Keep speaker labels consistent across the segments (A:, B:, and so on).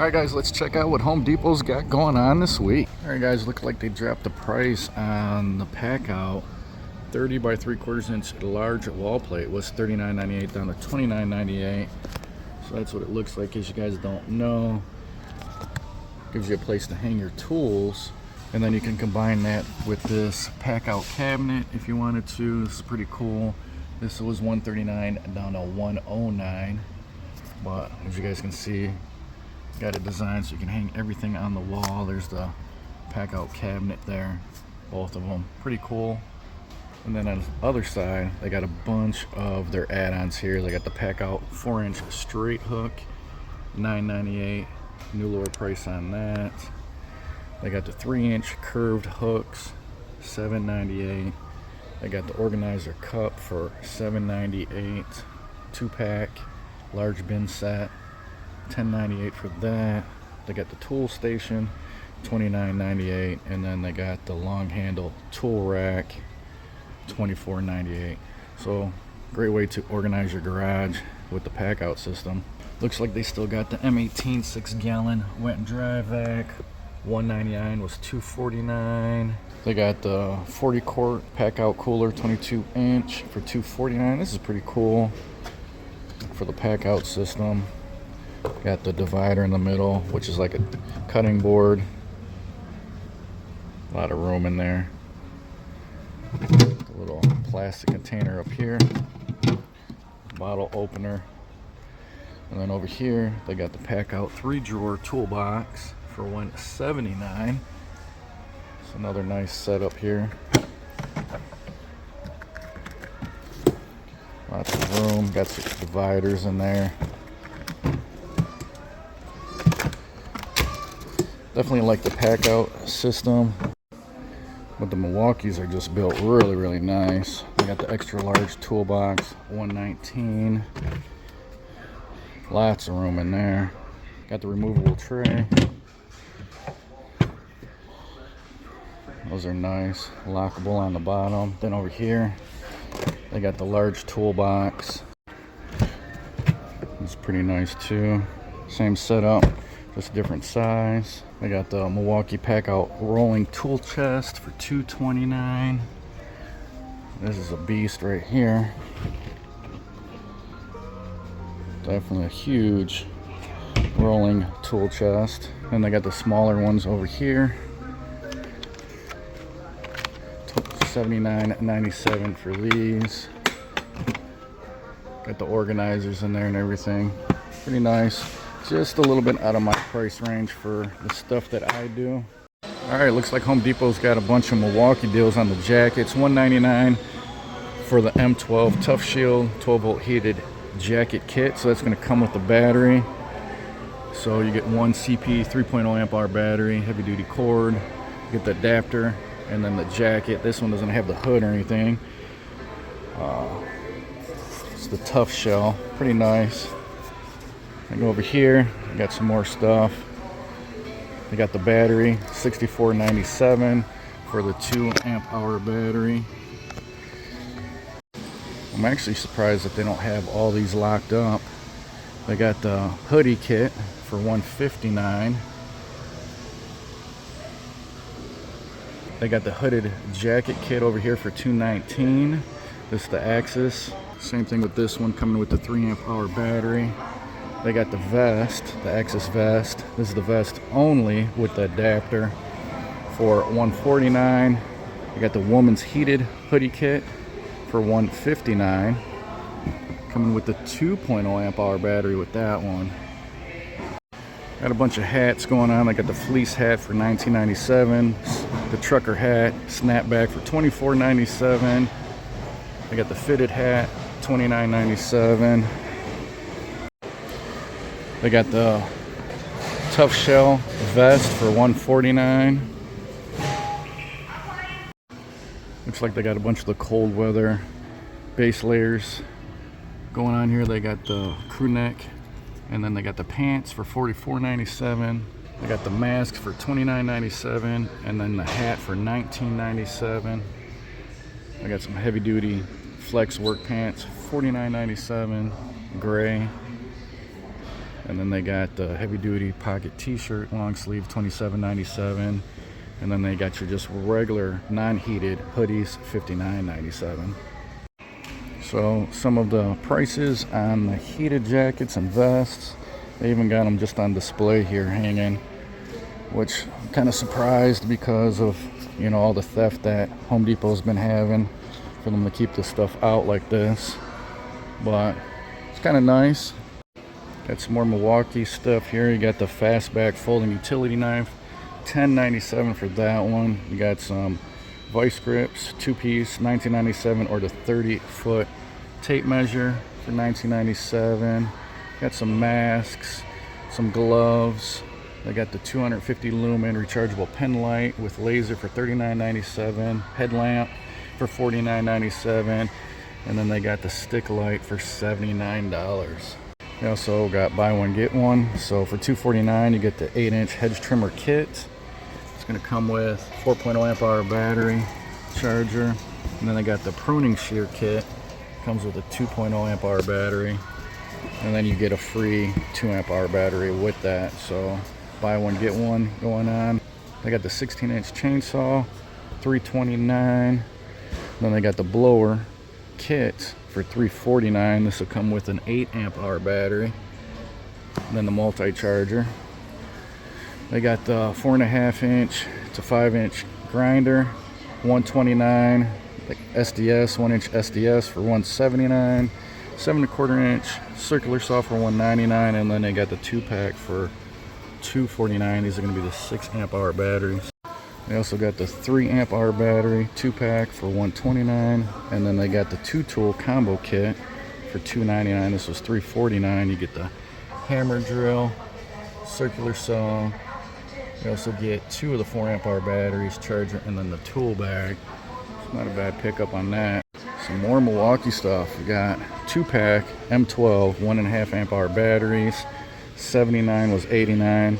A: Alright guys, let's check out what Home Depot's got going on this week. Alright guys, look like they dropped the price on the pack out. 30 by 3/4 inch large wall plate was $39.98 down to $29.98. So that's what it looks like, as you guys don't know. Gives you a place to hang your tools. And then you can combine that with this pack out cabinet if you wanted to. This is pretty cool. This was $139 down to $109. But as you guys can see, got it designed so you can hang everything on the wall. There's the pack out cabinet there, both of them pretty cool. And then on the other side, they got a bunch of their add-ons here. They got the pack out 4-inch straight hook, $9.98, new lower price on that. They got the 3-inch curved hooks, $7.98. They got the organizer cup for $7.98, 2-pack large bin set, $10.98 for that. They got the tool station, $29.98, and then they got the long handle tool rack, $24.98. So great way to organize your garage with the pack out system. Looks like they still got the M18 6-gallon wet and dry vac. $199 was $249. They got the 40-quart pack out cooler, 22-inch for $249. This is pretty cool for the pack out system. Got the divider in the middle, which is like a cutting board. A lot of room in there. A little plastic container up here. Bottle opener. And then over here, they got the pack out 3-drawer toolbox for $179. It's another nice setup here. Lots of room. Got some dividers in there. Definitely like the pack out system, but the Milwaukees are just built really nice. They got the extra large toolbox, $119. Lots of room in there. Got the removable tray. Those are nice, lockable on the bottom. Then over here, they got the large toolbox. It's pretty nice too. Same setup, just different size. They got the Milwaukee pack out rolling tool chest for $229. This is a beast right here. Definitely a huge rolling tool chest. And they got the smaller ones over here. $79.97 for these. Got the organizers in there and everything. Pretty nice. Just a little bit out of my price range for the stuff that I do. Alright, looks like Home Depot's got a bunch of Milwaukee deals on the jackets. $199 for the M12 Tough Shield 12-volt heated jacket kit. So that's going to come with the battery. So you get one CP 3.0 amp hour battery, heavy duty cord, you get the adapter, and then the jacket. This one doesn't have the hood or anything. It's the Tough Shell, pretty nice. I go over here, I got some more stuff. I got the battery, $64.97 for the 2 amp hour battery. I'm actually surprised that they don't have all these locked up. They got the hoodie kit for $159. They got the hooded jacket kit over here for $219. This is the Axis. Same thing with this one, coming with the 3 amp hour battery. They got the vest, the Axis vest. This is the vest only with the adapter for $149. You got the woman's heated hoodie kit for $159. Coming with the 2.0 amp hour battery with that one. Got a bunch of hats going on. I got the fleece hat for $19.97. The trucker hat, snapback for $24.97. I got the fitted hat, $29.97. They got the Tough Shell vest for $149. Looks like they got a bunch of the cold weather base layers going on here. They got the crew neck, and then they got the pants for $44.97. They got the masks for $29.97, and then the hat for $19.97. I got some heavy duty flex work pants, $49.97, gray. And then they got the heavy duty pocket t-shirt, long sleeve, $27.97. And then they got your just regular non-heated hoodies, $59.97. So some of the prices on the heated jackets and vests, they even got them just on display here hanging, which I'm kind of surprised because of, you know, all the theft that Home Depot's been having, for them to keep this stuff out like this. But it's kind of nice. Got some more Milwaukee stuff here. You got the fastback folding utility knife, $10.97 for that one. You got some vice grips, 2-piece, $19.97, or the 30-foot tape measure for $19.97. Got some masks, some gloves. They got the 250 lumen rechargeable pen light with laser for $39.97, headlamp for $49.97, and then they got the stick light for $79. They also got buy one get one. So for $249 you get the 8-inch hedge trimmer kit. It's going to come with 4.0 amp hour battery, charger, and then they got the pruning shear kit. Comes with a 2.0 amp hour battery, and then you get a free 2 amp hour battery with that. So buy one get one going on. They got the 16-inch chainsaw, $329. Then they got the blower kit for $349. This will come with an 8 amp hour battery. And then the multi-charger. They got the 4.5-inch to 5-inch grinder, $129. The SDS, 1-inch SDS for $179. 7.25-inch circular saw for $199. And then they got the 2-pack for $249. These are going to be the 6 amp hour batteries. They also got the 3 amp hour battery 2-pack for $129, and then they got the 2-tool combo kit for $299. This was $349. You get the hammer drill, circular saw. You also get 2 of the 4 amp hour batteries, charger, and then the tool bag. It's not a bad pickup on that. Some more Milwaukee stuff. We got 2-pack M12 1.5 amp hour batteries. $79 was $89.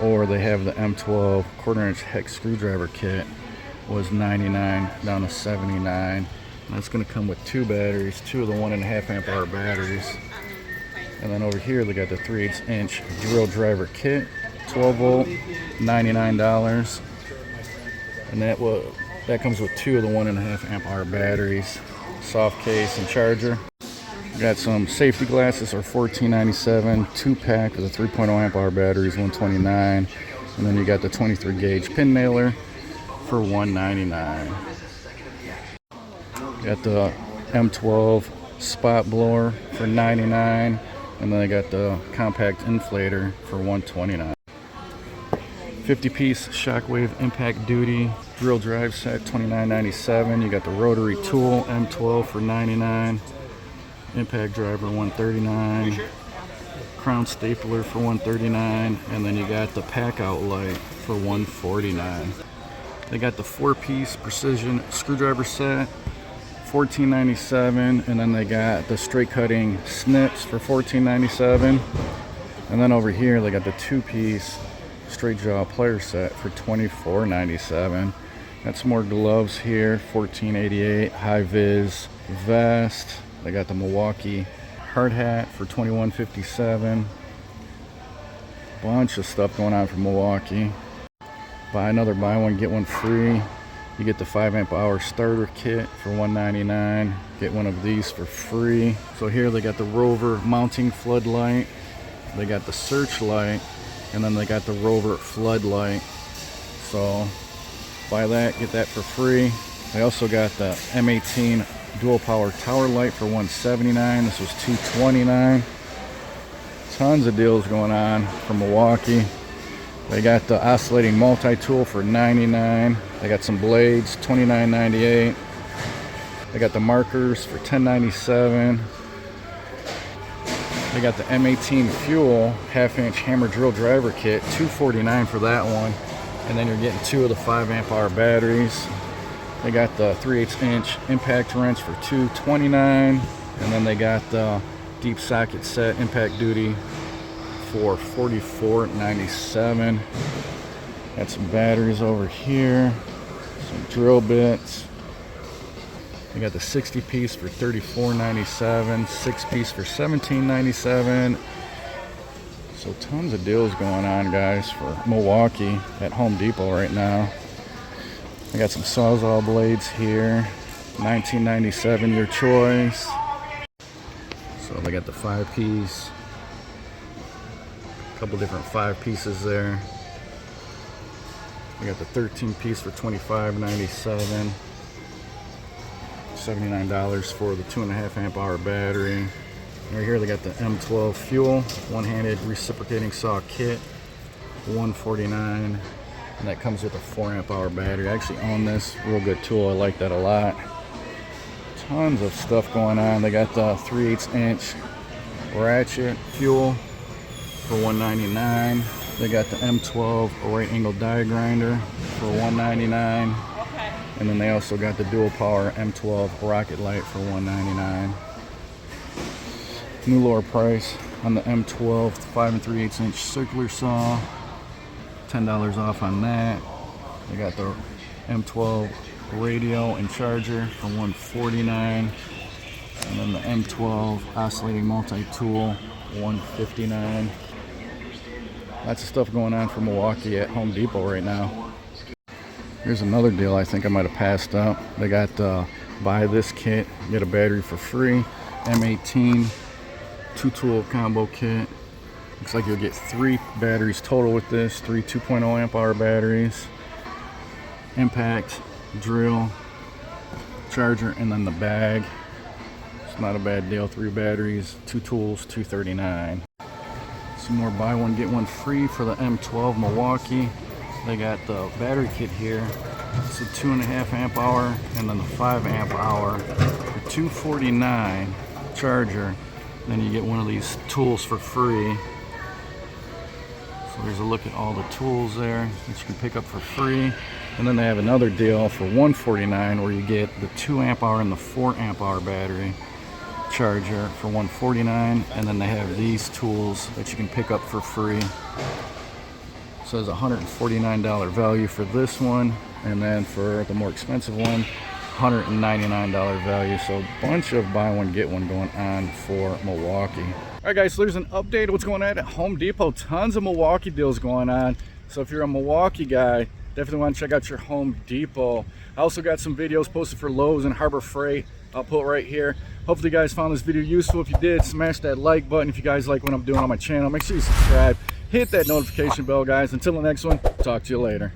A: Or they have the M12 1/4-inch hex screwdriver kit, was $99 down to $79. And that's going to come with 2 batteries, 2 of the 1.5 amp hour batteries. And then over here they got the 3/8-inch drill driver kit, 12 volt, $99. And that comes with 2 of the 1.5 amp hour batteries, soft case and charger. Got some safety glasses are $14.97, 2-pack of the 3.0 amp hour batteries, $129, and then you got the 23 gauge pin nailer for $199. Got the M12 spot blower for $99, and then I got the compact inflator for $129. 50-piece Shockwave impact duty drill drive set, $29.97. You got the rotary tool M12 for $99. Impact driver $139, crown stapler for $139, and then you got the pack out light for $149. They got the 4-piece precision screwdriver set, $14.97, and then they got the straight cutting snips for $14.97. And then over here they got the 2-piece straight jaw plier set for $24.97. Got some more gloves here, $14.88, high vis vest. They got the Milwaukee hard hat for $21.57. Bunch of stuff going on from Milwaukee. Buy one get one free. You get the 5 amp hour starter kit for $199. Get one of these for free. So here they got the Rover mounting floodlight. They got the searchlight, and then they got the Rover floodlight. So buy that, get that for free. They also got the M18 dual power tower light for $179. This was $229. Tons of deals going on from Milwaukee. They got the oscillating multi-tool for $99. They got some blades, $29.98. They got the markers for $10.97. They got the M18 fuel 1/2-inch hammer drill driver kit, $249 for that one. And then you're getting 2 of the 5 amp hour batteries. They got the 3/8-inch impact wrench for $229, and then they got the deep socket set impact duty for $44.97. Got some batteries over here, some drill bits. They got the 60-piece for $34.97, 6-piece for $17.97. So tons of deals going on, guys, for Milwaukee at Home Depot right now. I got some Sawzall blades here, $19.97, your choice. So they got the 5-piece, a couple different 5 pieces there. We got the 13-piece for $25.97. $79 for the 2.5 amp hour battery. Right here they got the M12 fuel, one-handed reciprocating saw kit, $149, and that comes with a 4 amp hour battery. I actually own this, real good tool, I like that a lot. Tons of stuff going on. They got the 3/8 inch ratchet fuel for $199. They got the M12 right angle die grinder for $199. And then they also got the dual power M12 rocket light for $199. New lower price on the M12 5 3/8 inch circular saw, $10 off on that. They got the M12 radio and charger for $149, and then the M12 oscillating multi-tool, $159. Lots of stuff going on for Milwaukee at Home Depot right now. Here's another deal I think I might have passed up. They got buy this kit, get a battery for free. M18 2-tool combo kit. Looks like you'll get 3 batteries total with this, 3 2.0 amp hour batteries, impact, drill, charger, and then the bag. It's not a bad deal. 3 batteries, 2 tools, $239. Some more buy one get one free for the M12 Milwaukee. They got the battery kit here. It's a 2.5 amp hour and then the 5 amp hour for $249. Charger. Then you get one of these tools for free. So there's a look at all the tools there that you can pick up for free. And then they have another deal for $149 where you get the 2 amp hour and the 4 amp hour battery charger for $149. And then they have these tools that you can pick up for free. So it's a $149 value for this one, and then for the more expensive one, $199 value. So a bunch of buy one get one going on for Milwaukee. All right, guys, so there's an update of what's going on at Home Depot. Tons of Milwaukee deals going on. So if you're a Milwaukee guy, definitely want to check out your Home Depot. I also got some videos posted for Lowe's and Harbor Freight. I'll put right here. Hopefully you guys found this video useful. If you did, smash that like button. If you guys like what I'm doing on my channel, make sure you subscribe. Hit that notification bell, guys. Until the next one, talk to you later.